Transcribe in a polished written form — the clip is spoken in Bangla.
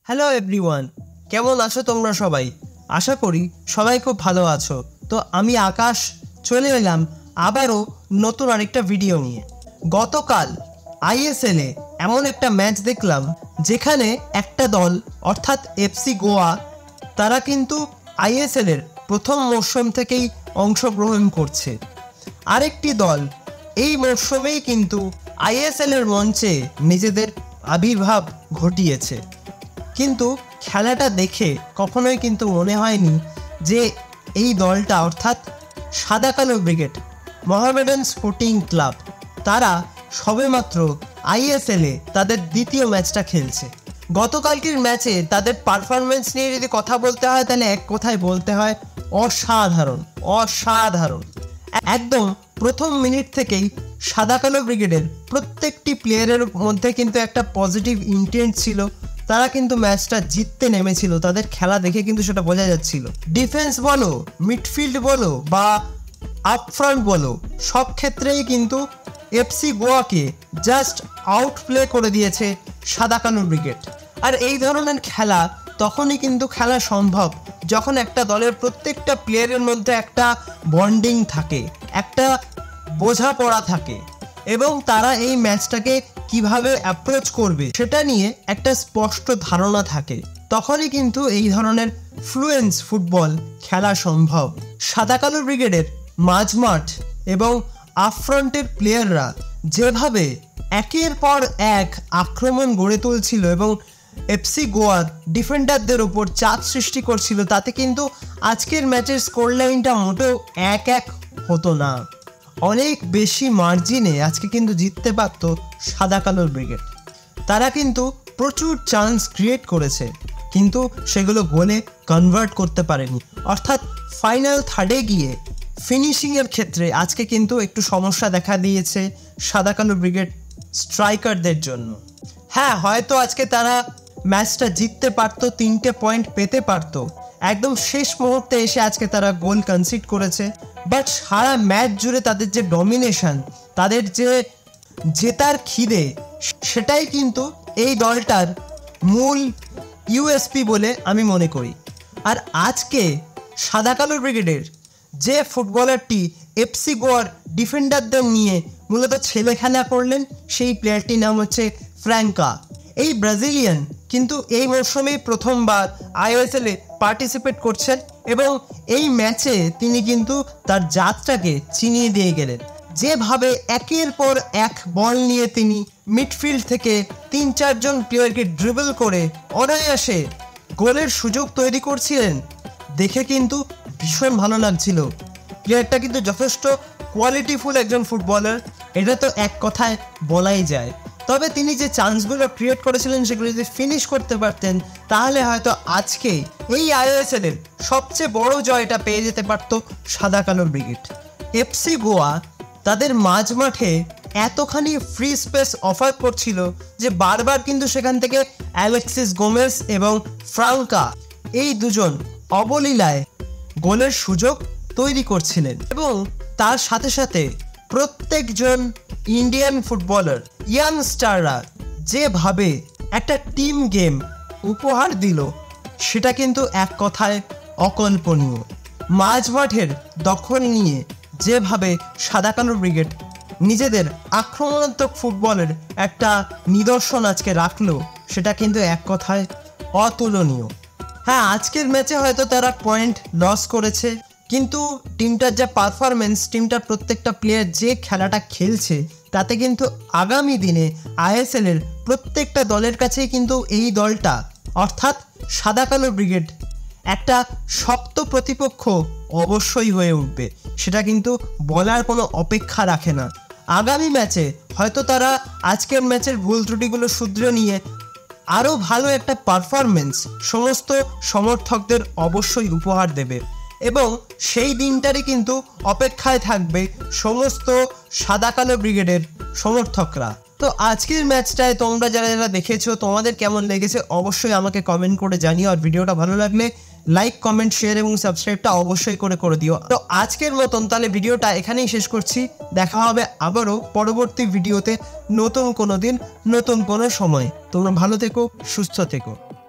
হ্যালো এভরিওয়ান, কেমন আছো তোমরা সবাই? আশা করি সবাই খুব ভালো আছো। তো আমি আকাশ চলে এলাম আবারও নতুন আরেকটা ভিডিও নিয়ে। গতকাল আইএসএলে এমন একটা ম্যাচ দেখলাম যেখানে একটা দল অর্থাৎ এফসি গোয়া তারা কিন্তু আইএসএলের প্রথম মরশুম থেকেই অংশগ্রহণ করছে। আরেকটি দল এই মরশুমেই কিন্তু আইএসএলের মঞ্চে নিজেদের আবির্ভাব ঘটিয়েছে। কিন্তু খেলাটা দেখে কখনোই কিন্তু মনে হয়নি যে এই দলটা অর্থাৎ সাদা কালো ব্রিগেড মোহামেডান স্পোর্টিং ক্লাব তারা সবেমাত্র আইএসএলে তাদের দ্বিতীয় ম্যাচটা খেলছে। গতকালকের ম্যাচে তাদের পারফরমেন্স নিয়ে যদি কথা বলতে হয় তাহলে এক কথায় বলতে হয় অসাধারণ। একদম প্রথম মিনিট থেকেই সাদা কালো ব্রিগেডের প্রত্যেকটি প্লেয়ারের মধ্যে কিন্তু একটা পজিটিভ ইন্টেন্ট ছিল। তারা কিন্তু ম্যাচটা জিততে নেমেছিল, তাদের খেলা দেখে কিন্তু সেটা বোঝা যাচ্ছিল। ডিফেন্স বলো, মিডফিল্ড বলো বা আপফ্রন্ট বলো, সব ক্ষেত্রেই কিন্তু এফসি গোয়াকে জাস্ট আউট প্লে করে দিয়েছে সাদা কালো ব্রিগেড। আর এই ধরনের খেলা তখনই কিন্তু খেলা সম্ভব যখন একটা দলের প্রত্যেকটা প্লেয়ারের মধ্যে একটা বন্ডিং থাকে, একটা বোঝাপড়া থাকে এবং তারা এই ম্যাচটাকে কিভাবে অ্যাপ্রোচ করবে সেটা নিয়ে একটা স্পষ্ট ধারণা থাকে। তখনই কিন্তু এই ধরনের ফ্লুয়েন্স ফুটবল খেলা সম্ভব। সাদা কালো ব্রিগেডের মাঝমাঠ এবং আপফ্রন্টের প্লেয়াররা যেভাবে একের পর এক আক্রমণ গড়ে তুলছিল এবং এফসি গোয়ার ডিফেন্ডারদের ওপর চাপ সৃষ্টি করছিল, তাতে কিন্তু আজকের ম্যাচের স্কোর লাইনটা মোটেও 1-1 হতো না। অনেক বেশি মার্জিনে আজকে কিন্তু জিততে পারত সাদা কালোর ব্রিগেড। তারা কিন্তু প্রচুর চান্স ক্রিয়েট করেছে কিন্তু সেগুলো গোলে কনভার্ট করতে পারেনি। অর্থাৎ ফাইনাল থার্ডে গিয়ে ফিনিশিংয়ের ক্ষেত্রে আজকে কিন্তু একটু সমস্যা দেখা দিয়েছে সাদা কালো ব্রিগেড স্ট্রাইকারদের জন্য। হ্যাঁ, হয়তো আজকে তারা ম্যাচটা জিততে পারতো, 3টে পয়েন্ট পেতে পারতো। একদম শেষ মুহূর্তে এসে আজকে তারা গোল কনসিড করেছে, বাট সারা ম্যাচ জুড়ে তাদের যে ডমিনেশন, তাদের যে জেতার খিদে, সেটাই কিন্তু এই দলটার মূল ইউএসপি বলে আমি মনে করি। আর আজকে সাদা কালো ব্রিগেডের যে ফুটবলারটি এফসি গোয়ার ডিফেন্ডারদের নিয়ে মূলত ছেলে খেলা করলেন, সেই প্লেয়ারটির নাম হচ্ছে ফ্র্যাঙ্কা। এই ব্রাজিলিয়ান কিন্তু এই মরশুমে প্রথমবার আইএসএলে পার্টিসিপেট করছেন এবং এই ম্যাচে তিনি কিন্তু তার জাতটাকে চিনিয়ে দিয়ে গেলেন। যেভাবে একের পর এক বল নিয়ে তিনি মিডফিল্ড থেকে 3-4 জন প্লেয়ারকে ড্রিবল করে অনায়াসে গোলের সুযোগ তৈরি করছিলেন, দেখে কিন্তু ভীষণ ভালো লাগছিল। প্লেয়ারটা কিন্তু যথেষ্ট কোয়ালিটিফুল একজন ফুটবলার, এটা তো এক কথায় বলাই যায়। তবে তিনি যে চান্সগুলো ক্রিয়েট করেছিলেন সেগুলো যদি ফিনিশ করতে পারতেন তাহলে হয়তো আজকে এই আইএসএলের সবচেয়ে বড় জয়টা পেয়ে যেতে পারত সাদা কালো ব্রিগেড। এফসি গোয়া তাদের মাঝমাঠে এতখানি ফ্রি স্পেস অফার করছিল যে বারবার কিন্তু সেখান থেকে অ্যালেক্সিস গোমেজ এবং ফ্রাঙ্কা এই দুজন অবলীলায় গোলের সুযোগ তৈরি করছিলেন এবং তার সাথে সাথে প্রত্যেকজন ইন্ডিয়ান ফুটবলার ইয়াংস্টাররা যেভাবে একটা টিম গেম উপহার দিল সেটা কিন্তু এক কথায় অকল্পনীয়। মাঝমাঠের দখল নিয়ে যেভাবে সাদা কালো ব্রিগেড নিজেদের আক্রমণাত্মক ফুটবলের একটা নিদর্শন আজকে রাখলো, সেটা কিন্তু এক কথায় অতুলনীয়। হ্যাঁ, আজকের ম্যাচে হয়তো তারা পয়েন্ট লস করেছে, কিন্তু টিমটার যা পারফরমেন্স, টিমটার প্রত্যেকটা প্লেয়ার যে খেলাটা খেলছে, তাতে কিন্তু আগামী দিনে আইএসএলের প্রত্যেকটা দলের কাছেই কিন্তু এই দলটা অর্থাৎ সাদা কালো ব্রিগেড একটা শক্ত প্রতিপক্ষ অবশ্যই হয়ে উঠবে। সেটা কিন্তু বলার কোনো অপেক্ষা রাখে না। আগামী ম্যাচে হয়তো তারা আজকের ম্যাচের ভুল ত্রুটিগুলো শুধরে নিয়ে আরও ভালো একটা পারফরমেন্স সমস্ত সমর্থকদের অবশ্যই উপহার দেবে এবং সেই দিনটারই কিন্তু অপেক্ষায় থাকবে সমস্ত সাদা কালো ব্রিগেডের সমর্থকরা। তো আজকের ম্যাচটায় তোমরা যারা যারা দেখেছো তোমাদের কেমন লেগেছে অবশ্যই আমাকে কমেন্ট করে জানিও। আর ভিডিওটা ভালো লাগলে লাইক, কমেন্ট, শেয়ার এবং সাবস্ক্রাইবটা অবশ্যই করে দিও। তো আজকের মতন তাহলে ভিডিওটা এখানেই শেষ করছি। দেখা হবে আবারও পরবর্তী ভিডিওতে নতুন কোনো দিন, নতুন কোনো সময়। তোমরা ভালো থেকো, সুস্থ থেকো।